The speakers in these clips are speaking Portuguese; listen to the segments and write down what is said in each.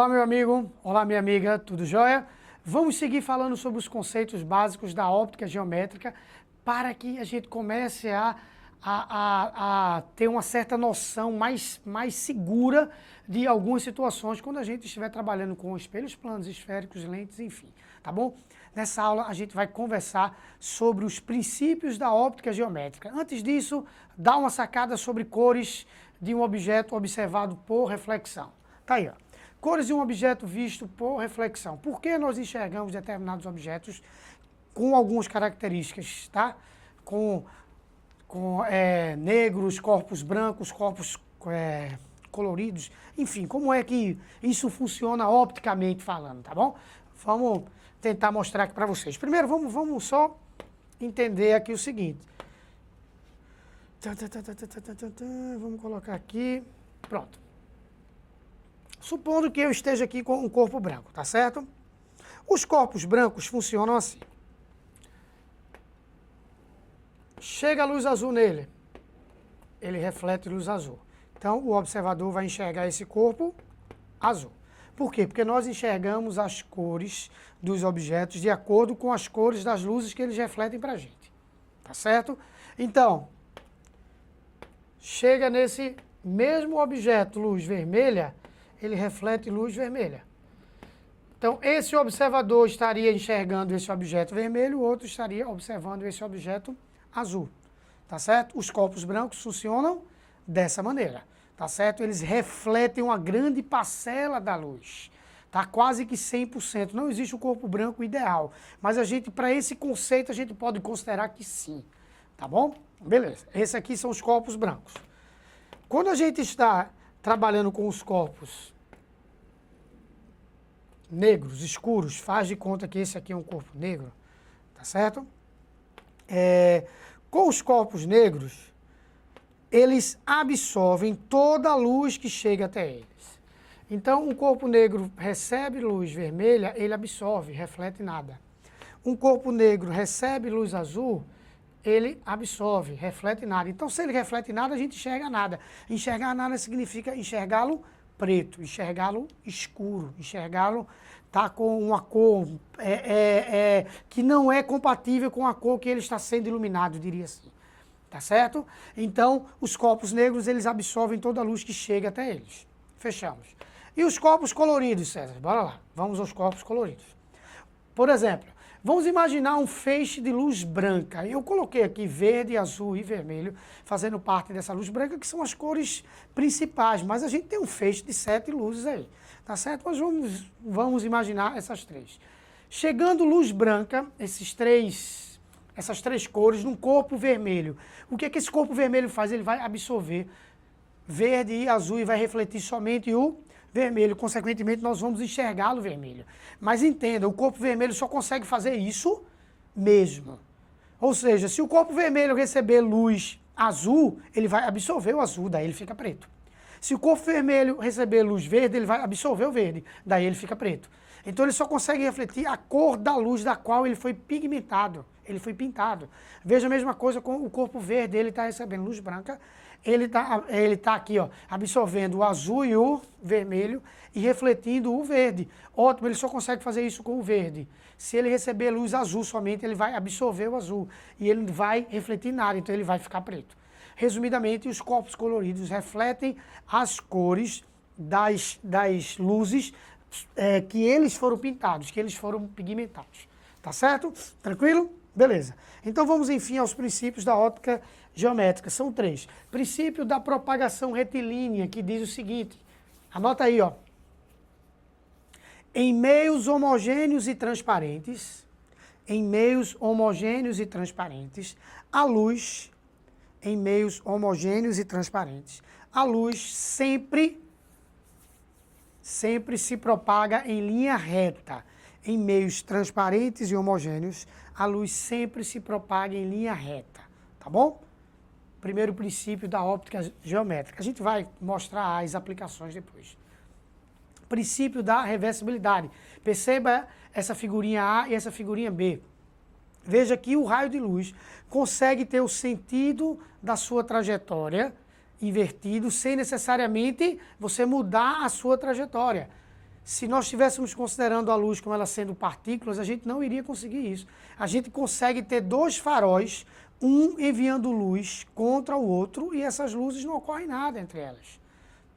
Olá, meu amigo. Olá, minha amiga. Tudo jóia? Vamos seguir falando sobre os conceitos básicos da óptica geométrica para que a gente comece a ter uma certa noção mais segura de algumas situações quando a gente estiver trabalhando com espelhos planos, esféricos, lentes, enfim, tá bom? Nessa aula a gente vai conversar sobre os princípios da óptica geométrica. Antes disso, dá uma sacada sobre cores de um objeto observado por reflexão. Tá aí, ó. Cores de um objeto visto por reflexão. Por que nós enxergamos determinados objetos com algumas características, tá? Com negros, corpos brancos, corpos coloridos, enfim, como é que isso funciona opticamente falando, tá bom? Vamos tentar mostrar aqui para vocês. Primeiro, vamos só entender aqui o seguinte. Vamos colocar aqui, pronto. Supondo que eu esteja aqui com um corpo branco, tá certo? Os corpos brancos funcionam assim. Chega a luz azul nele, ele reflete luz azul. Então, o observador vai enxergar esse corpo azul. Por quê? Porque nós enxergamos as cores dos objetos de acordo com as cores das luzes que eles refletem para a gente. Tá certo? Então, chega nesse mesmo objeto, luz vermelha, ele reflete luz vermelha. Então, esse observador estaria enxergando esse objeto vermelho, o outro estaria observando esse objeto azul. Tá certo? Os corpos brancos funcionam dessa maneira. Tá certo? Eles refletem uma grande parcela da luz. Tá? Quase que 100%. Não existe um corpo branco ideal. Mas a gente, para esse conceito, a gente pode considerar que sim. Tá bom? Beleza. Esses aqui são os corpos brancos. Quando a gente está trabalhando com os corpos negros, escuros, faz de conta que esse aqui é um corpo negro, tá certo? Com os corpos negros, eles absorvem toda a luz que chega até eles. Então, um corpo negro recebe luz vermelha, ele absorve, reflete nada. Um corpo negro recebe luz azul, ele absorve, reflete nada. Então, se ele reflete nada, a gente enxerga nada. Enxergar nada significa enxergá-lo preto, enxergá-lo escuro, enxergá-lo tá com uma cor que não é compatível com a cor que ele está sendo iluminado, diria assim. Tá certo? Então, os corpos negros, eles absorvem toda a luz que chega até eles. Fechamos. E os corpos coloridos, César? Bora lá. Vamos aos corpos coloridos. Por exemplo, vamos imaginar um feixe de luz branca. Eu coloquei aqui verde, azul e vermelho, fazendo parte dessa luz branca, que são as cores principais. Mas a gente tem um feixe de 7 luzes aí. Tá certo? Mas vamos imaginar essas 3. Chegando luz branca, essas três cores, num corpo vermelho. O que é que esse corpo vermelho faz? Ele vai absorver verde e azul e vai refletir somente o vermelho. Consequentemente, nós vamos enxergá-lo vermelho. Mas entenda, o corpo vermelho só consegue fazer isso mesmo. Ou seja, se o corpo vermelho receber luz azul, ele vai absorver o azul, daí ele fica preto. Se o corpo vermelho receber luz verde, ele vai absorver o verde, daí ele fica preto. Então ele só consegue refletir a cor da luz da qual ele foi pigmentado, ele foi pintado. Veja a mesma coisa com o corpo verde, ele está recebendo luz branca, ele tá aqui, ó, absorvendo o azul e o vermelho e refletindo o verde. Ótimo, ele só consegue fazer isso com o verde. Se ele receber luz azul somente, ele vai absorver o azul e ele não vai refletir nada, então ele vai ficar preto. Resumidamente, os corpos coloridos refletem as cores das luzes que eles foram pintados, que eles foram pigmentados. Tá certo? Tranquilo? Beleza. Então vamos, enfim, aos princípios da óptica geométrica. São 3. Princípio da propagação retilínea, que diz o seguinte. Anota aí, ó. Em meios homogêneos e transparentes, a luz, em meios homogêneos e transparentes, a luz sempre se propaga em linha reta. Em meios transparentes e homogêneos, a luz sempre se propaga em linha reta. Tá bom? Primeiro princípio da óptica geométrica. A gente vai mostrar as aplicações depois. Princípio da reversibilidade. Perceba essa figurinha A e essa figurinha B. Veja que o raio de luz consegue ter o sentido da sua trajetória invertido sem necessariamente você mudar a sua trajetória. Se nós estivéssemos considerando a luz como ela sendo partículas, a gente não iria conseguir isso. A gente consegue ter dois faróis, um enviando luz contra o outro, e essas luzes não ocorre nada entre elas.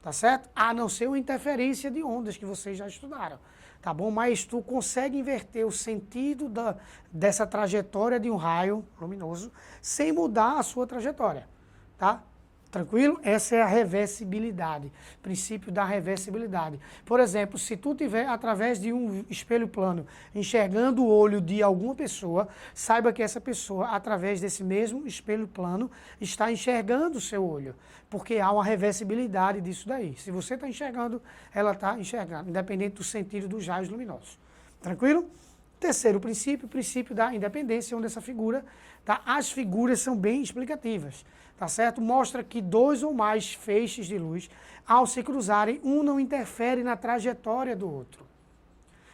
Tá certo? A não ser uma interferência de ondas que vocês já estudaram. Tá bom? Mas tu consegue inverter o sentido dessa trajetória de um raio luminoso sem mudar a sua trajetória. Tá? Tranquilo? Essa é a reversibilidade, princípio da reversibilidade. Por exemplo, se tu tiver através de um espelho plano enxergando o olho de alguma pessoa, saiba que essa pessoa, através desse mesmo espelho plano, está enxergando o seu olho, porque há uma reversibilidade disso daí. Se você está enxergando, ela está enxergando, independente do sentido dos raios luminosos. Tranquilo? Terceiro princípio, o princípio da independência, onde essa figura, tá? As figuras são bem explicativas, tá certo? Mostra que dois ou mais feixes de luz, ao se cruzarem, um não interfere na trajetória do outro.